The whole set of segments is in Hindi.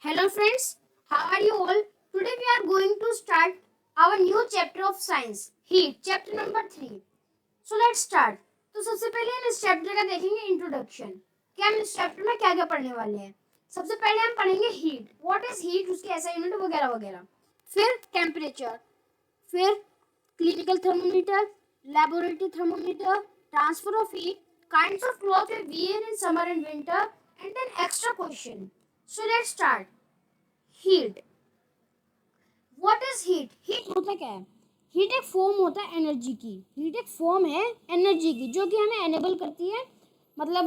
Hello friends, how are you all? Today we are going to start our new chapter of science, heat, chapter number 3. So let's start. तो सबसे पहले हम इस चैप्टर का देखेंगे इंट्रोडक्शन कि हम इस चैप्टर में क्या क्या पढ़ने वाले हैं। सबसे पहले हम पढ़ेंगे हीट, व्हाट इज हीट, उसके ऐसा यूनिट वगैरह वगैरह। फिर टेम्परेचर, फिर clinical thermometer, laboratory thermometer, transfer of heat, kinds of cloth we wear in summer and winter, and then extra question. So let's start. Heat, what is heat? Heat होता क्या है? हीट एक फॉर्म होता है एनर्जी की। हीट एक फॉर्म है एनर्जी की जो कि हमें एनेबल करती है, मतलब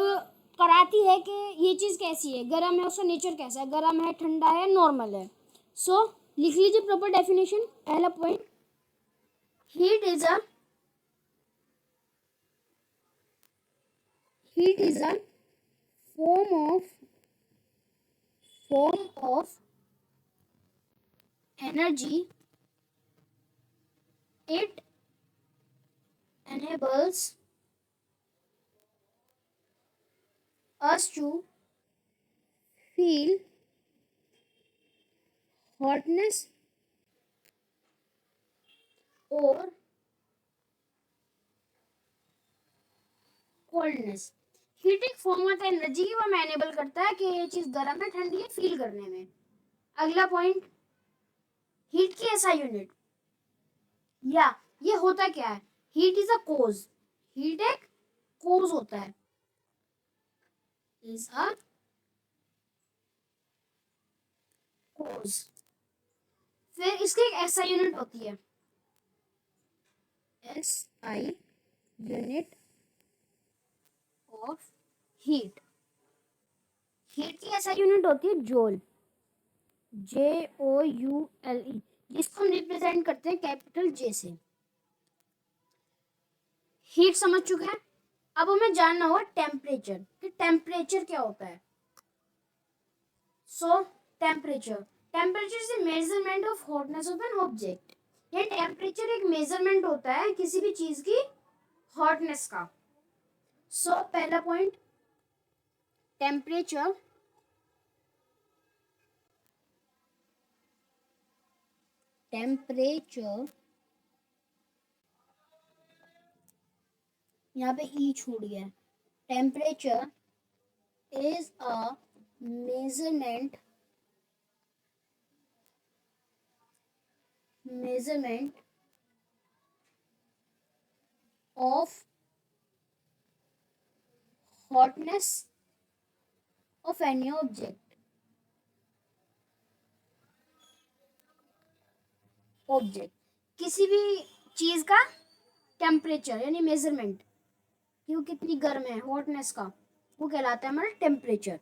कराती है कि ये चीज़ कैसी है, गर्म है, उसका नेचर कैसा है, गर्म है, ठंडा है, नॉर्मल है। सो लिख लीजिए प्रॉपर डेफिनेशन। पहला point, heat is a heat is a form of energy. It enables us to feel hotness और कोल्डनेस। हीट एक फॉर्म होता है एनर्जी की, वो हमें एनेबल करता है कि ये चीज गर्म है, ठंडी है, फील करने में। अगला पॉइंट, हीट की ऐसा यूनिट, या ये होता क्या है? Heat is a cause. Heat एक कोज होता है, इज अ कोज। फिर इसकी एक ऐसा यूनिट होती है, S I unit of heat. Heat की ऐसा यूनिट होती है जूल, JOULE। जिसको हम रिप्रेजेंट करते हैं कैपिटल जे से। हीट समझ चुके हैं, अब हमें जानना होगा टेम्परेचर, कि टेम्परेचर क्या होता है। सो temperature, temperature is the measurement of hotness of an object. ये टेम्परेचर एक मेजरमेंट होता है किसी भी चीज की हॉटनेस का। सो पहला पॉइंट, टेम्परेचर टेम्परेचर यहाँ पे ई छूट गया। Temperature is a measurement of hotness of any object। किसी भी चीज का टेम्परेचर यानी मेजरमेंट कि वो कितनी गर्म है, हॉटनेस का, वो कहलाता है हमारा टेम्परेचर।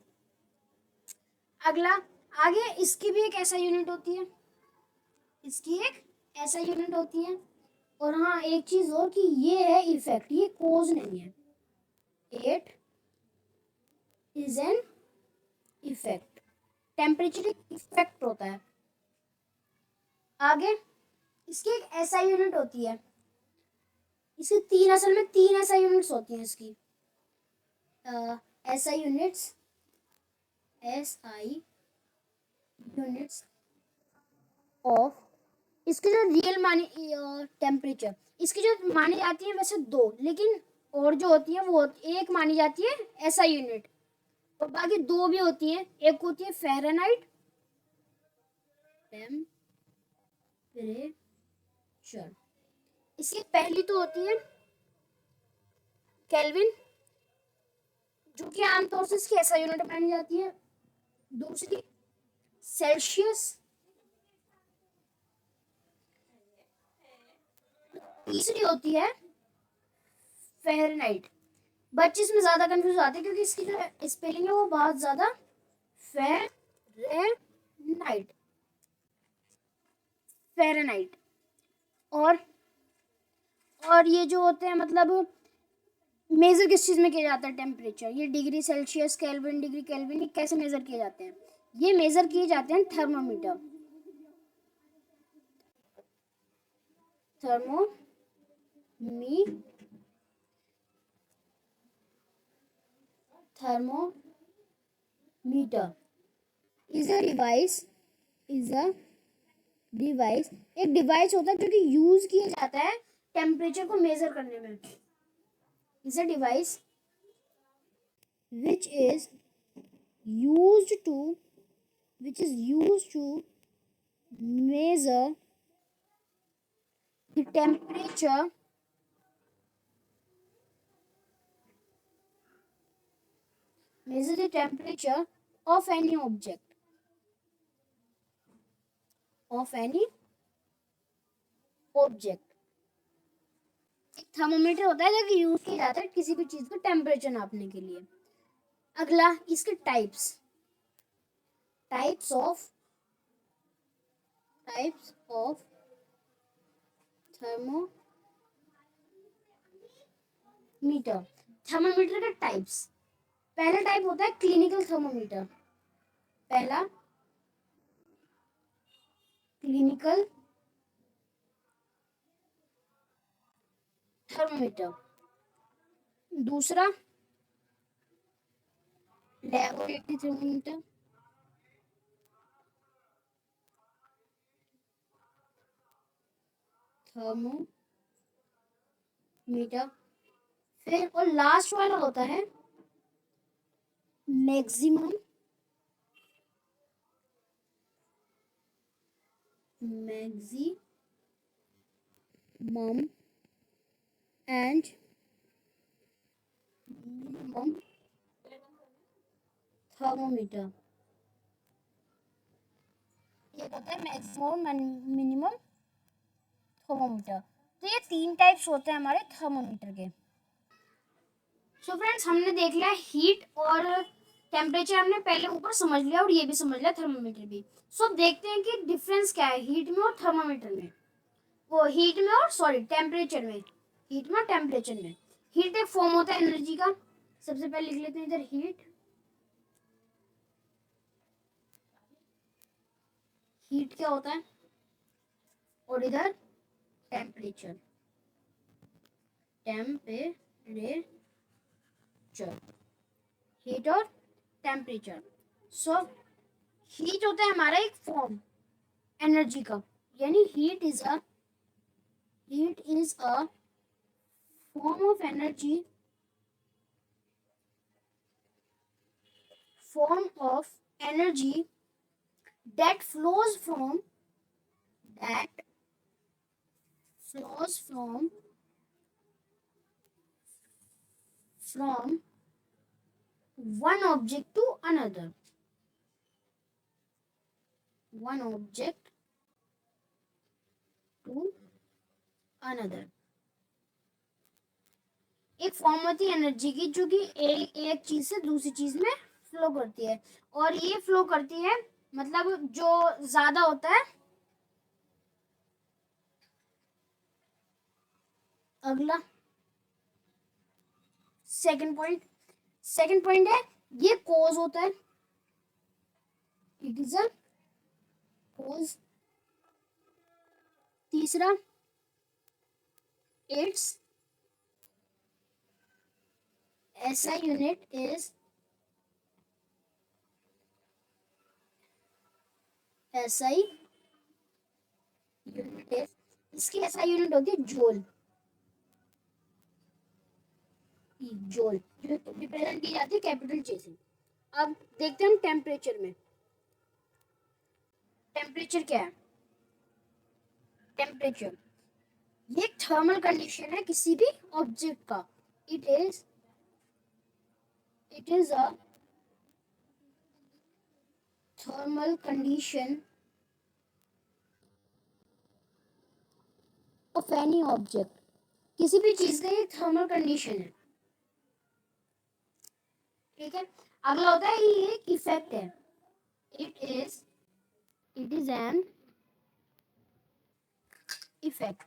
अगला, आगे इसकी भी एक ऐसा यूनिट होती है, इसकी एक ऐसा यूनिट होती है। और हाँ, एक चीज और कि ये है इफेक्ट, ये कोज नहीं है, it is an effect. Temperature एक इफेक्ट होता है। आगे इसकी एक ऐसा यूनिट होती है, इसकी तीन, असल में तीन ऐसा यूनिट्स होती हैं इसकी। ऐसा यूनिट्स, SI यूनिट्स ऑफ, इसकी जो रियल मानी टेम्परेचर, इसकी जो मानी जाती है वैसे दो, लेकिन और जो होती है वो एक मानी जाती है SI यूनिट, और बाकी दो भी होती हैं। एक होती है फ़ारेनहाइट टेम्परेचर, इसकी पहली तो होती है केल्विन, जो कि आमतौर से इसकी ऐसा यूनिट मानी जाती है। दूसरी सेल्सियस, तीसरी होती है फ़ारेनहाइट। बच्चे इसमें ज्यादा कंफ्यूज आते हैं क्योंकि इसकी जो स्पेलिंग है वो बहुत ज्यादा, फ़ारेनहाइट, फ़ारेनहाइट। और ये जो होते हैं, मतलब मेजर किस चीज में किया जाता है टेम्परेचर, ये degree Celsius, kelvin, degree kelvin, ये कैसे मेजर किए जाते हैं? ये मेजर किए जाते हैं thermometer, thermometer. Is a device, is a device, एक डिवाइस होता है जो कि यूज किया जाता है टेम्परेचर को मेजर करने में। Is a device which is used to which is used to measure the temperature of any object, of any object। एक थर्मोमीटर होता है जो कि यूज किया जाता है किसी भी चीज का टेम्परेचर नापने के लिए। अगला इसके types, types of thermometer. Thermometer के टाइप्स, पहला टाइप होता है क्लिनिकल थर्मोमीटर। पहला क्लिनिकल थर्मोमीटर, दूसरा लैबोरेटरी थर्मोमीटर, थर्मोमीटर। फिर और लास्ट वाला होता है मैक्सिमम एंड मिनिमम थर्मोमीटर। ये होता है मैक्सिमम एंड मिनिमम थर्मोमीटर। तो ये तीन टाइप्स होते हैं हमारे थर्मोमीटर के। सो फ्रेंड्स, हमने देख लिया हीट और टेम्परेचर, हमने पहले ऊपर समझ लिया और ये भी समझ लिया थर्मोमीटर भी। सो देखते हैं कि डिफरेंस क्या है हीट में और थर्मोमीटर में, वो हीट में और सॉरी टेम्परेचर में, हीट में और टेम्परेचर में। हीट एक फॉर्म होता है एनर्जी का, सबसे पहले लिख लेते हैं इधर हीट, हीट क्या होता है, और इधर टेम्परेचर, हीट और टेम्परेचर। सो हीट होता है हमारा एक फॉर्म एनर्जी का, यानी heat is a form of energy, that flows from that flows from one object to another, one object to another। एक फॉर्म होती है एनर्जी की जो कि एक चीज से दूसरी चीज में फ्लो करती है, और ये फ्लो करती है मतलब जो ज्यादा होता है। अगला सेकंड पॉइंट है ये कोज होता है, इट इज अ कोज। तीसरा it's SI unit is SI unit is, इसकी SI यूनिट होती है जूल, जूल जो रिप्रेजेंट की जाती है कैपिटल J से। अब देखते हैं हम टेम्परेचर में, टेम्परेचर क्या है, टेम्परेचर ये थर्मल कंडीशन है किसी भी ऑब्जेक्ट का, it is a thermal condition of any object, किसी भी चीज का ये थर्मल कंडीशन है, ठीक है। अगला होता है ये एक इफेक्ट है, इट इज एन इफेक्ट।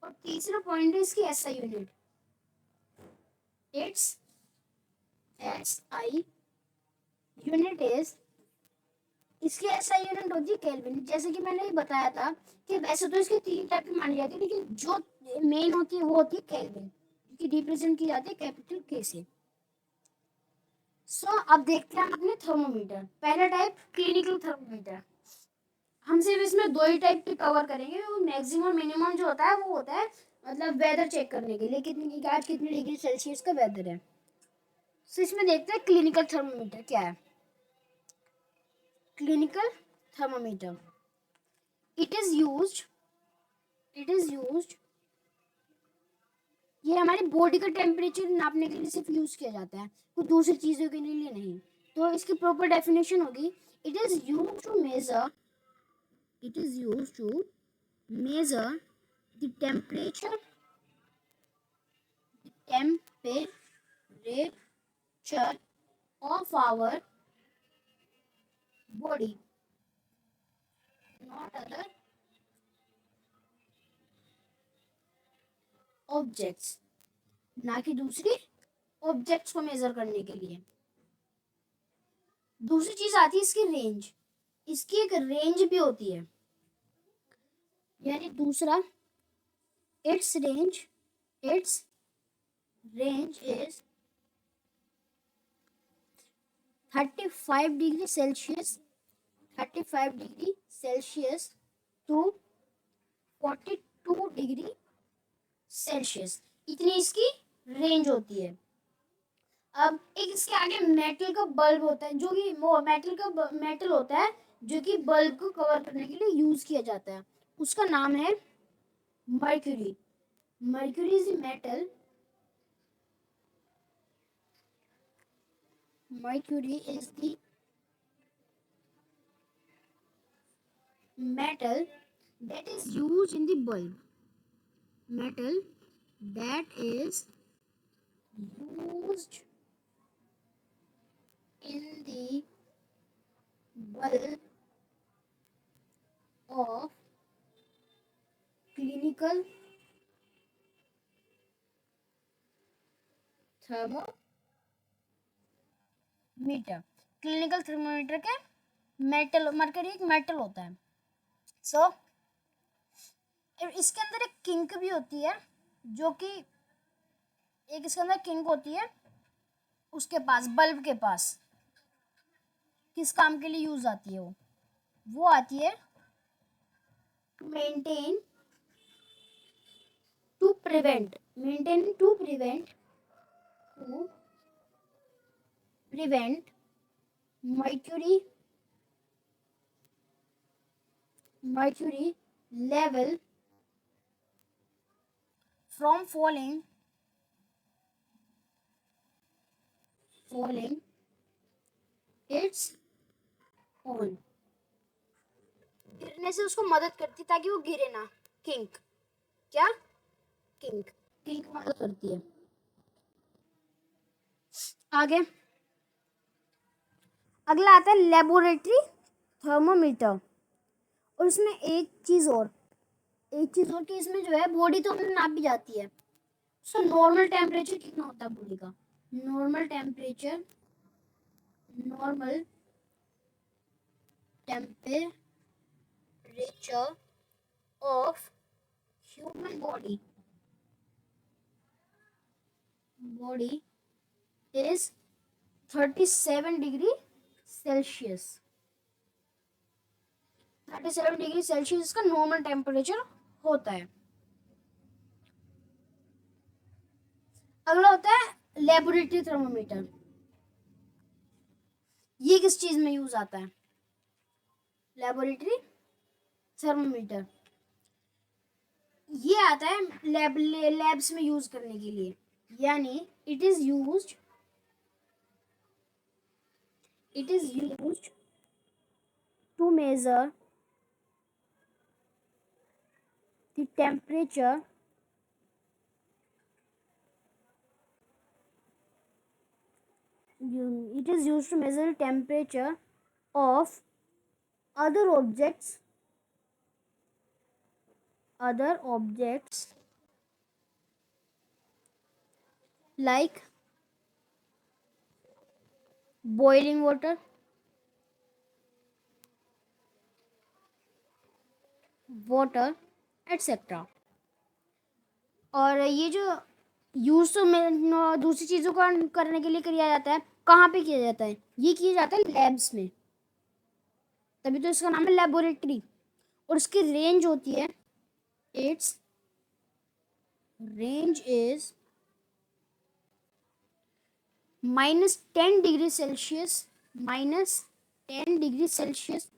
और तीसरा पॉइंट है इसकी SI unit, it's SI unit is, इसकी SI यूनिट होती है केल्विन। जैसे कि मैंने बताया था कि वैसे तो इसके तीन टाइप की मानी जाती है, लेकिन जो मेन होती है वो होती है केल्विन, की रिप्रेजेंट की जाती है कैपिटल K से। सो अब देखते हैं हम अपने थर्मोमीटर। पहला टाइप क्लिनिकल थर्मोमीटर। हम सिर्फ इसमें दो ही टाइप पे कवर करेंगे। मैक्सिमम मिनिमम जो होता है वो होता है मतलब वेदर चेक करने के लिए, कितनी आज कितनी डिग्री सेल्सियस का वेदर है। सो इसमें देखते हैं क्लिनिकल थर्मोमीटर क्या है। Clinical thermometer it is used ये हमारी बॉडी का टेम्परेचर नापने के लिए सिर्फ यूज किया जाता है, कुछ दूसरी चीजों के लिए नहीं। तो इसकी प्रॉपर डेफिनेशन होगी, it is used to measure the temperature of our body, not other objects, ना कि दूसरी ऑब्जेक्ट्स को मेजर करने के लिए। दूसरी चीज आती है इसकी रेंज। इसकी एक रेंज भी होती है, यानी दूसरा its range is 35 degree Celsius to 42 degree Celsius, इतनी इसकी रेंज होती है। अब एक इसके आगे मेटल का बल्ब होता है, जो कि वो मेटल होता है जो कि बल्ब को कवर करने के लिए यूज किया जाता है। उसका नाम है mercury. Mercury is metal, mercury is the metal that is used in the bulb, metal that is used in the bulb of clinical thermometer। Clinical thermometer के मेटल, मरकरी एक मेटल होता है। सो इसके अंदर एक किंक भी होती है, जो कि एक इसके अंदर किंक होती है उसके पास, बल्ब के पास। किस काम के लिए यूज आती है वो आती है maintain to prevent mercury level from falling its own, गिरने से उसको मदद करती ताकि वो गिरे ना। किंक मदद करती है। आगे अगला आता है लेबोरेटरी थर्मोमीटर। और इसमें एक चीज और कि इसमें जो है बॉडी तो अपने नाप भी जाती है। सो नॉर्मल टेम्परेचर कितना होता है बॉडी का? Normal temperature of human body is 37 degree Celsius. 37 degree Celsius का नॉर्मल टेम्परेचर होता है। अगला होता है लेबोरेटरी थर्मोमीटर। ये किस चीज में यूज आता है? लेबोरेटरी थर्मोमीटर ये आता है लैब्स में यूज करने के लिए, यानी it is used to measure the temperature of other objects like boiling water, etc. और ये जो यूज तो दूसरी चीज़ों का करने के लिए किया जाता है, कहाँ पे किया जाता है? ये किया जाता है लैब्स में, तभी तो इसका नाम है लेबोरेटरी। और इसकी रेंज होती है, its range is -10 degree Celsius, -10 degree Celsius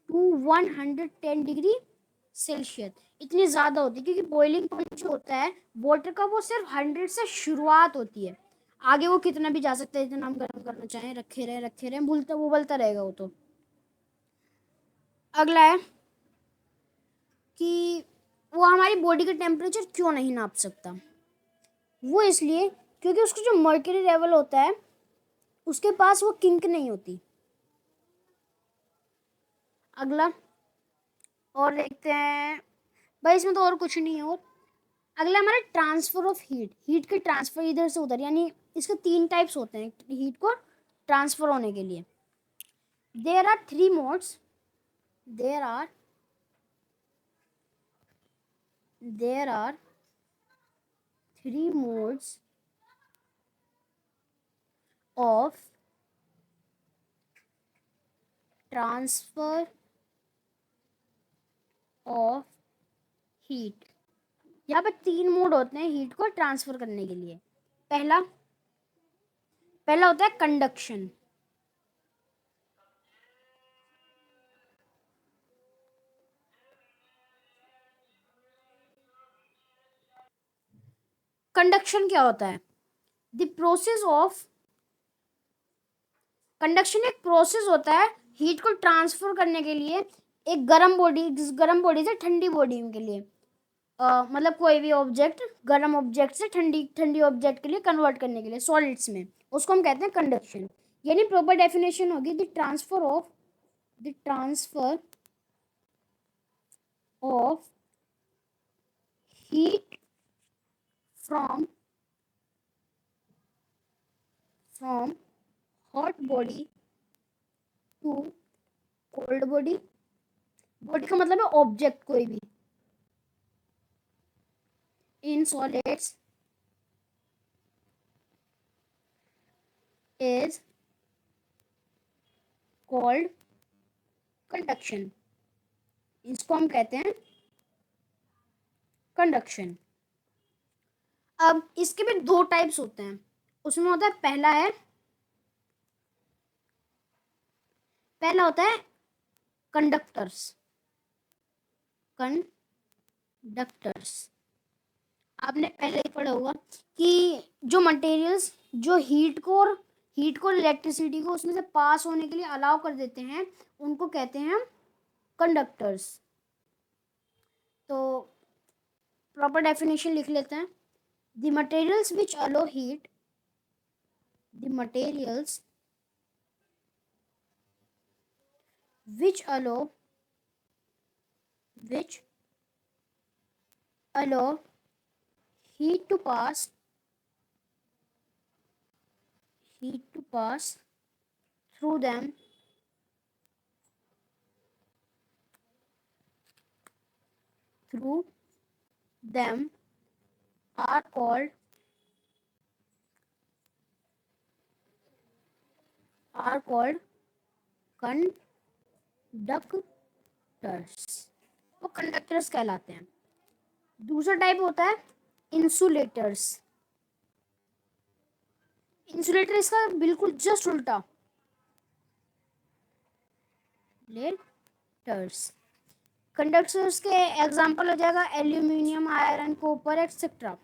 to 110 degree Celsius. इतनी ज़्यादा होती है क्योंकि बॉइलिंग पॉइंट जो होता है वाटर का वो सिर्फ 100 से शुरुआत होती है, आगे वो कितना भी जा सकता है, जितना हम गर्म करना चाहें रखे रहे भूलता वो उबलता रहेगा वो तो। अगला है कि वो हमारी बॉडी का टेम्परेचर क्यों नहीं नाप सकता। वो इसलिए क्योंकि उसका जो मर्क्यूरी लेवल होता है उसके पास वो किंक नहीं होती। अगला और देखते हैं भाई, इसमें तो और कुछ नहीं है। और अगला हमारा ट्रांसफर ऑफ हीट, हीट के ट्रांसफर इधर से उधर, यानी इसके 3 टाइप्स होते हैं हीट को ट्रांसफर होने के लिए। There are 3 modes, there are 3 modes of transfer of heat. यहाँ पे 3 मोड होते हैं हीट को ट्रांसफर करने के लिए। पहला होता है कंडक्शन। कंडक्शन क्या होता है? द प्रोसेस ऑफ कंडक्शन एक प्रोसेस होता है हीट को ट्रांसफर करने के लिए, एक गर्म बॉडी से ठंडी बॉडी के लिए। मतलब कोई भी ऑब्जेक्ट गर्म ऑब्जेक्ट से ठंडी ऑब्जेक्ट के लिए कन्वर्ट करने के लिए सॉलिड्स में, उसको हम कहते हैं कंडक्शन। यानी प्रॉपर डेफिनेशन होगी the transfer of heat from hot body to cold body. Body का मतलब है ऑब्जेक्ट कोई भी in solids is called conduction. इसको हम कहते हैं कंडक्शन। अब इसके भी 2 टाइप्स होते हैं, उसमें होता है पहला होता है कंडक्टर्स। आपने पहले ही पढ़ा होगा कि जो मटेरियल्स जो हीट को इलेक्ट्रिसिटी को उसमें से पास होने के लिए अलाउ कर देते हैं उनको कहते हैं हम कंडक्टर्स। तो प्रॉपर डेफिनेशन लिख लेते हैं। The materials which allow heat the materials which allow heat to pass through them are called conductors. वो कंडक्टर्स कहलाते हैं। दूसरा टाइप होता है इंसुलेटर्स। इंसुलेटर इसका बिल्कुल जस्ट उल्टा, लेटर्स। कंडक्टर्स के एग्जांपल हो जाएगा aluminium, iron, copper etcetera.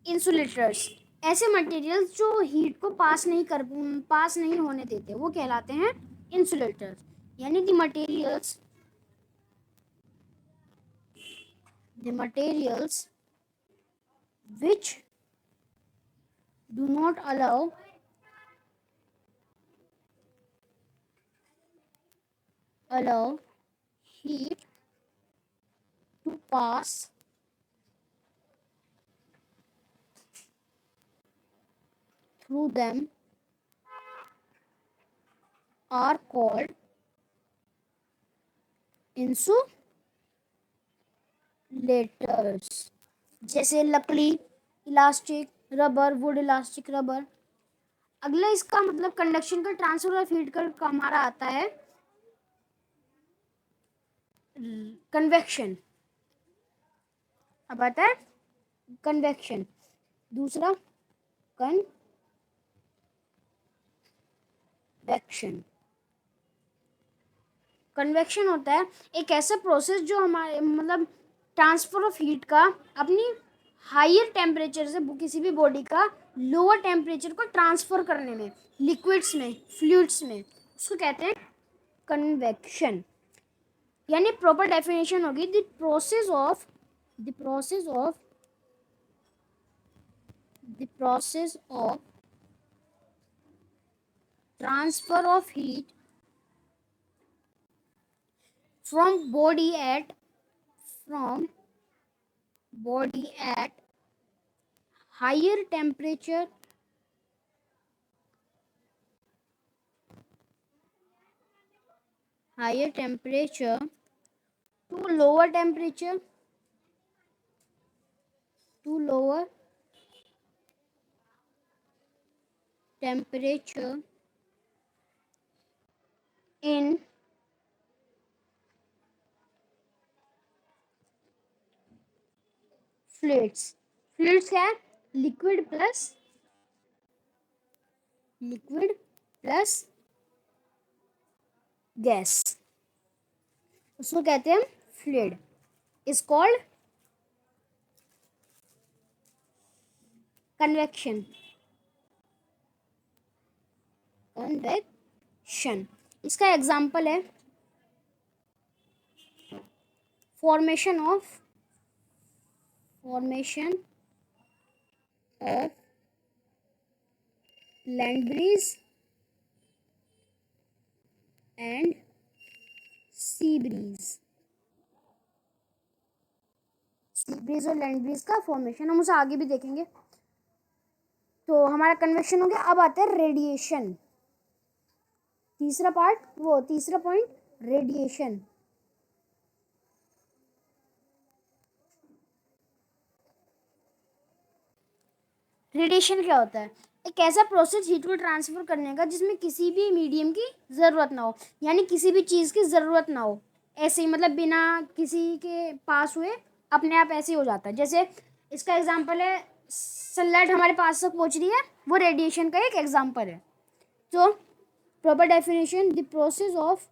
Insulators ऐसे मटेरियल्स जो हीट को पास नहीं होने देते वो कहलाते हैं इंसुलेटर्स। यानी the materials which do not allow heat to pass through them are called insulators। जैसे लकड़ी, elastic, rubber, would elastic rubber, अगला इसका मतलब कंडक्शन का, ट्रांसफर ऑफ हीट का हमारा आता है कन्वेक्शन। अब आता है कन्वेक्शन। दूसरा कन्वेक्शन। कन्वेक्शन होता है एक ऐसा प्रोसेस जो हमारे मतलब ट्रांसफर ऑफ हीट का अपनी हायर टेम्परेचर से किसी भी बॉडी का लोअर टेम्परेचर को ट्रांसफर करने में, लिक्विड्स में, फ्लूइड्स में, उसको कहते हैं कन्वेक्शन। यानी प्रॉपर डेफिनेशन होगी the process of transfer of heat from body at higher temperature to lower temperature in fluids. Fluids क्या है? लिक्विड प्लस गैस, उसको कहते हैं फ्लूइड। Is called convection. इसका एग्जांपल है formation of land breeze and sea breeze. और लैंड ब्रीज का फॉर्मेशन हम उसे आगे भी देखेंगे। तो हमारा कन्वेक्शन हो गया। अब आता है रेडिएशन। तीसरा पॉइंट रेडिएशन। रेडिएशन क्या होता है? एक ऐसा प्रोसेस हीट को ट्रांसफर करने का जिसमें किसी भी मीडियम की ज़रूरत ना हो, यानी किसी भी चीज़ की ज़रूरत ना हो, ऐसे ही मतलब बिना किसी के पास हुए अपने आप ऐसे ही हो जाता है। जैसे इसका एग्जांपल है सनलाइट हमारे पास तक पहुंच रही है, वो रेडिएशन का एक एग्जांपल है। तो proper definition the process of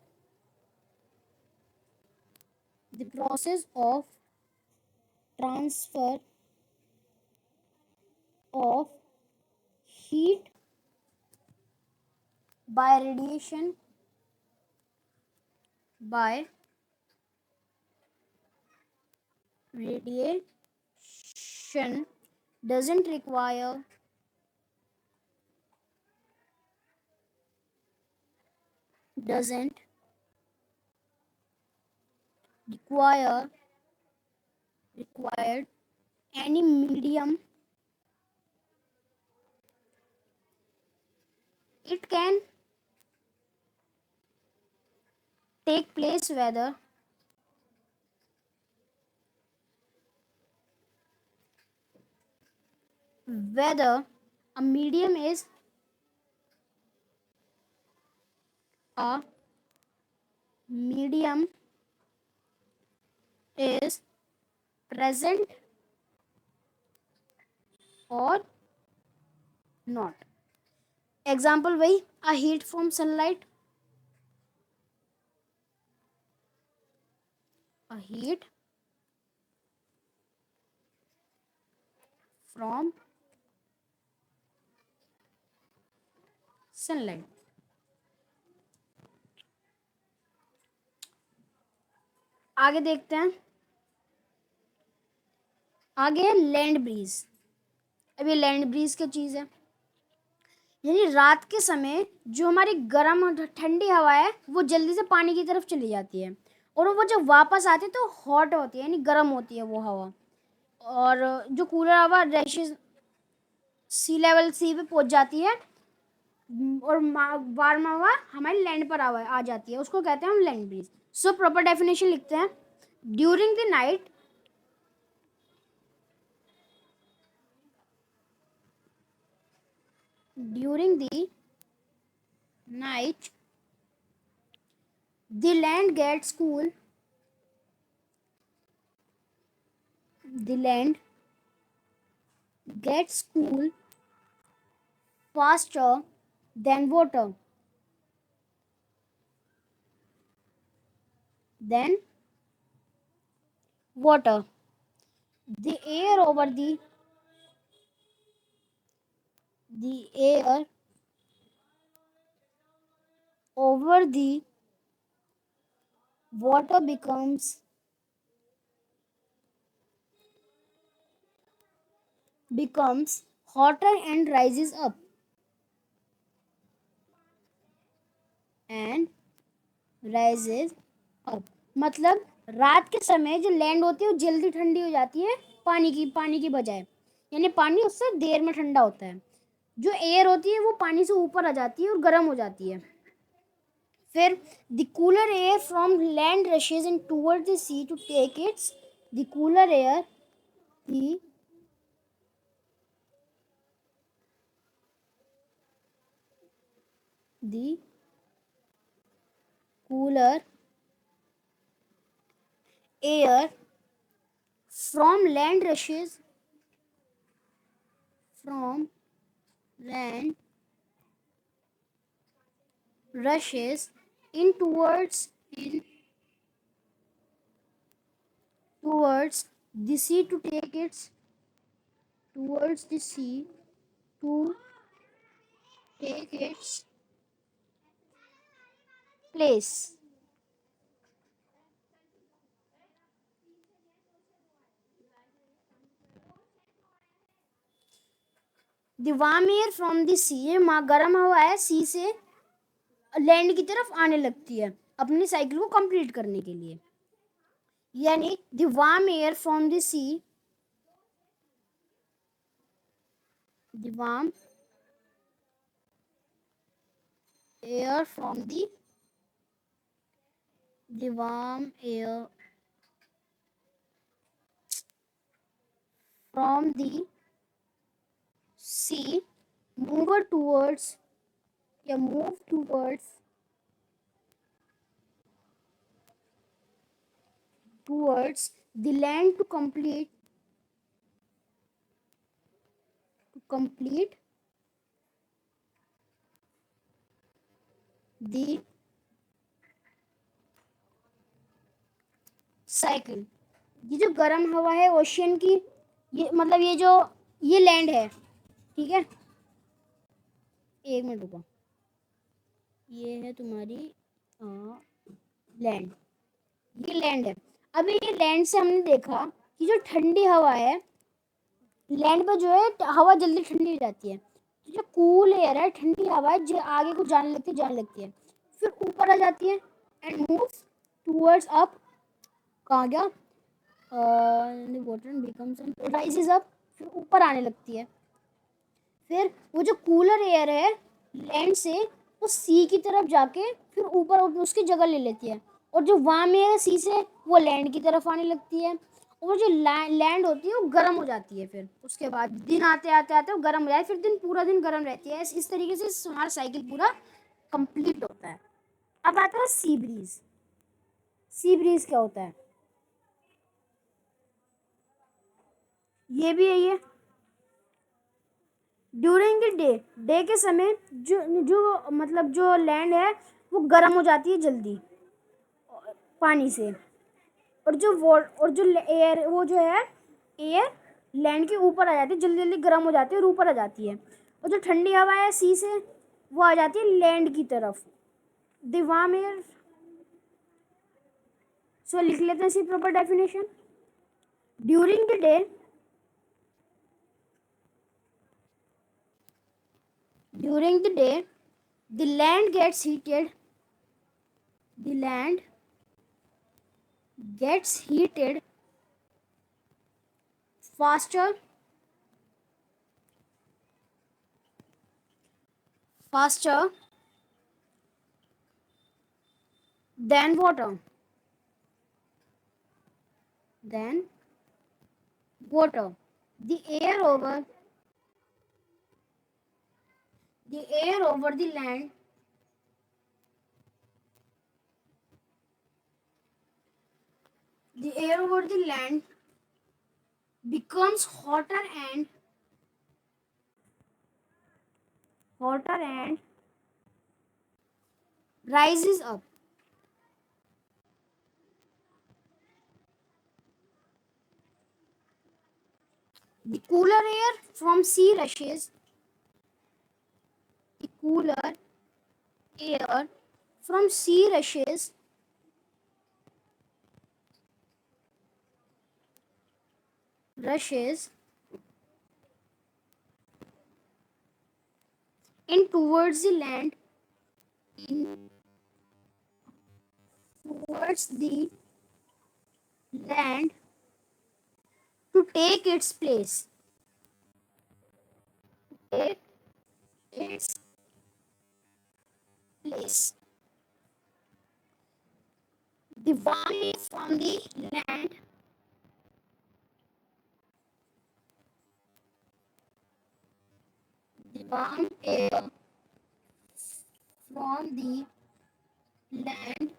transfer of heat by radiation doesn't require required any medium. It can take place whether a medium is present or not. Example वही a heat from sunlight, a heat from sunlight. आगे देखते हैं। आगे लैंड ब्रीज। अब ये लैंड ब्रीज क्या चीज़ है? यानी रात के समय जो हमारी गर्म और ठंडी हवा है वो जल्दी से पानी की तरफ चली जाती है, और वो जब वापस आती है तो हॉट होती है, यानी गर्म होती है वो हवा। और जो कूलर हवा रैशेज सी पे पहुंच जाती है, और वार्म हवा हमारी लैंड पर आ जाती है, उसको कहते हैं हम land breeze. So proper definition लिखते हैं। During the night during the night the land gets cool. The land gets cool faster than water. Then water. The air over the air over the water becomes hotter and rises up. And rises up मतलब रात के समय जो लैंड होती है वो जल्दी ठंडी हो जाती है पानी की बजाय, यानी पानी उससे देर में ठंडा होता है। जो एयर होती है वो पानी से ऊपर आ जाती है और गर्म हो जाती है। फिर the cooler air from land rushes in toward the sea to take its the cooler air the the cooler air from land from land rushes in towards the sea to take its towards the sea to take its place. The warm air from the sea गर्म हवा है सी से लैंड की तरफ आने लगती है अपनी साइकिल को कंप्लीट करने के लिए। यानी the warm air from the sea the warm air from the warm air from the sea move towards या move towards the land to complete the cycle. ये जो गर्म हवा है ओशियन की, ये मतलब ये लैंड है, ठीक है। एक मिनट रुको, ये है तुम्हारी लैंड, ये लैंड है। अभी ये लैंड से हमने देखा कि जो ठंडी हवा है लैंड पर जो है हवा जल्दी ठंडी हो जाती है। जो कूल एयर है ठंडी हवा है जो आगे को जाने लगती है फिर ऊपर आ जाती है एंड मूव टूवर्ड्स अप। कहाँ गया? वाटर बिकम्स राइजेस अप, फिर ऊपर आने लगती है। फिर वो जो कूलर एयर है लैंड से वो सी की तरफ जाके फिर ऊपर उसकी जगह ले लेती है, और जो वार्म एयर है सी से वो लैंड की तरफ आने लगती है, और जो लैंड होती है वो गर्म हो जाती है। फिर उसके बाद दिन आते आते आते वो गर्म हो जाए, फिर पूरा दिन गर्म रहती है। इस तरीके से हमारा साइकिल पूरा कंप्लीट होता है। अब आता है सी ब्रीज। सी ब्रीज क्या होता है? ये भी है ये ड्यूरिंग द डे के समय जो जो मतलब जो लैंड है वो गर्म हो जाती है जल्दी पानी से, और जो एयर वो जो है एयर लैंड के ऊपर आ जाती है, जल्दी जल्दी गर्म हो जाती है और ऊपर आ जाती है। और जो ठंडी हवा है सी से वो आ जाती है लैंड की तरफ। द वार्म एयर, सो लिख लेते हैं इसी proper definition. During the day the land gets heated faster than water. The air over The air over the land becomes hotter and rises up. The cooler air from sea the cooler air from sea rushes in towards the land in towards the land to take its place. Take its place. The warm air from the land the warm air from the land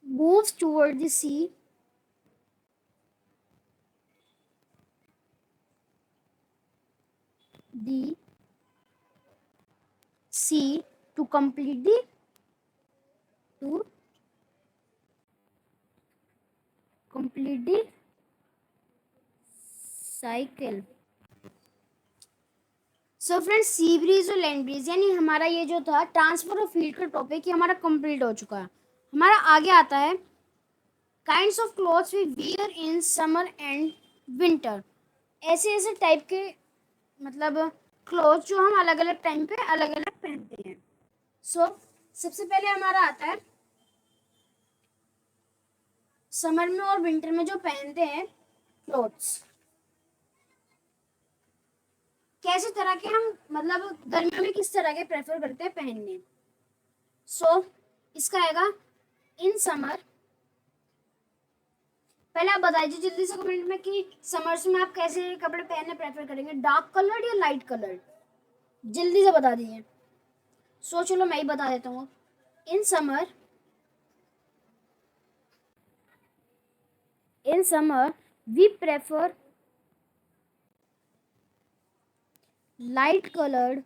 moves toward the sea. The sea to to complete the cycle. So friends, sea breeze और लैंड ब्रीज यानी हमारा ये जो था ट्रांसफर ऑफ हीट का टॉपिक, ये हमारा कंप्लीट हो चुका है। हमारा आगे आता है kinds of clothes we wear in summer and winter. ऐसे ऐसे टाइप के मतलब क्लॉथ जो हम अलग अलग टाइम पे अलग अलग पहनते हैं। सो सबसे पहले हमारा आता है समर में और विंटर में जो पहनते हैं क्लॉथ्स, कैसे तरह के हम मतलब गर्मियों में किस तरह के प्रेफर करते हैं पहनने। सो इसका आएगा इन समर। पहले आप बता दीजिए जल्दी से कमेंट में कि समर्स में आप कैसे कपड़े पहनने प्रेफर करेंगे, डार्क कलर्ड या लाइट कलर्ड, जल्दी से बता दीजिए। सो चलो मैं ही बता देता हूँ। In summer we prefer light coloured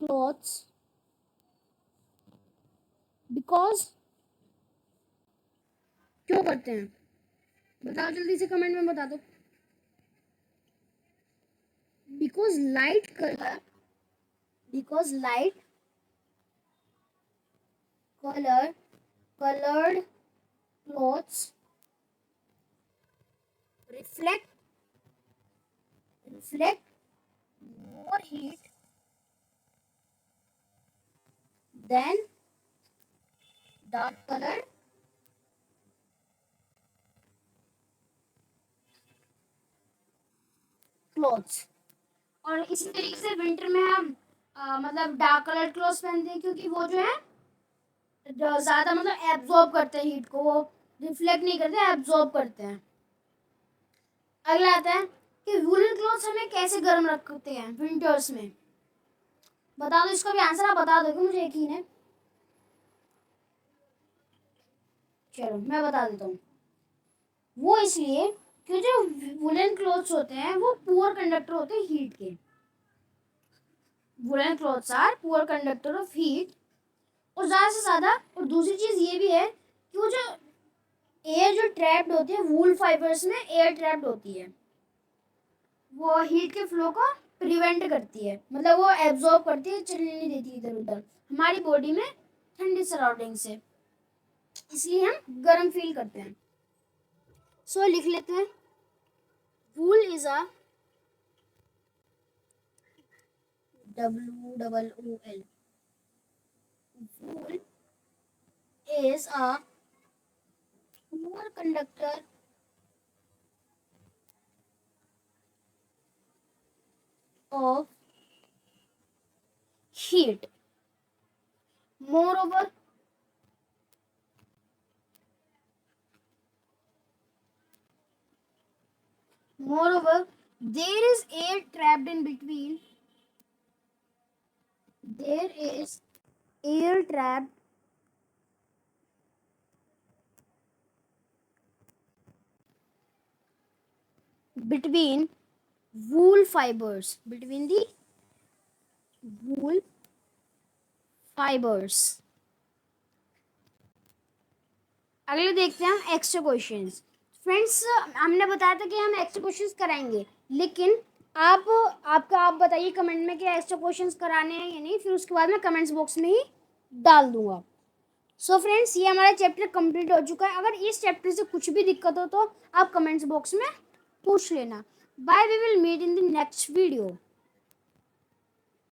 clothes because, क्यों करते हैं बताओ जल्दी से कमेंट में बता दो। Because light colored clothes reflect more heat than dark colored clothes. और इसी तरीके से विंटर में हम मतलब डार्क कलर क्लॉथ्स पहनते हैं क्योंकि वो जो है ज्यादा मतलब एब्जॉर्ब करते हैं हीट को, वो रिफ्लेक्ट नहीं करते, एब्जॉर्ब करते हैं। अगला आता है कि वुलन क्लॉथ्स हमें कैसे गर्म रखते हैं विंटर्स में। बता दो इसका भी आंसर, आप बता दोगे मुझे यकीन है। चलो मैं बता देता हूँ। वो इसलिए कि जो वुलन क्लॉथ्स होते हैं वो पुअर कंडक्टर होते हैं हीट के। Woollen clothes are poor conductor of heat. और ज़्यादा से ज़्यादा, और दूसरी चीज़ ये भी है कि वो जो एयर जो ट्रैप्ड होती है वूल फाइबर्स में एयर ट्रैप्ड होती है, वो हीट के फ्लो को प्रिवेंट करती है, मतलब वो एब्जॉर्ब करती है, चलने नहीं देती इधर उधर हमारी बॉडी में ठंडी सराउंडिंग से, इसलिए हम गर्म फील करते हैं। सो लिख लेते हैं, वूल is a WOOL, wool is a poor conductor of heat. Moreover, Moreover, there is air trapped in between. There is air trapped between wool fibers. Between the wool fibers. अगले देखते हैं हम एक्स्ट्रा क्वेश्चंस। फ्रेंड्स, हमने बताया था कि हम एक्स्ट्रा क्वेश्चंस कराएंगे, लेकिन आप बताइए कमेंट में कि एक्स्ट्रा क्वेश्चंस कराने हैं या नहीं, फिर उसके बाद मैं कमेंट्स बॉक्स में ही डाल दूंगा। सो फ्रेंड्स, ये हमारा चैप्टर कंप्लीट हो चुका है। अगर इस चैप्टर से कुछ भी दिक्कत हो तो आप कमेंट्स बॉक्स में पूछ लेना। Bye, we will meet in the next video.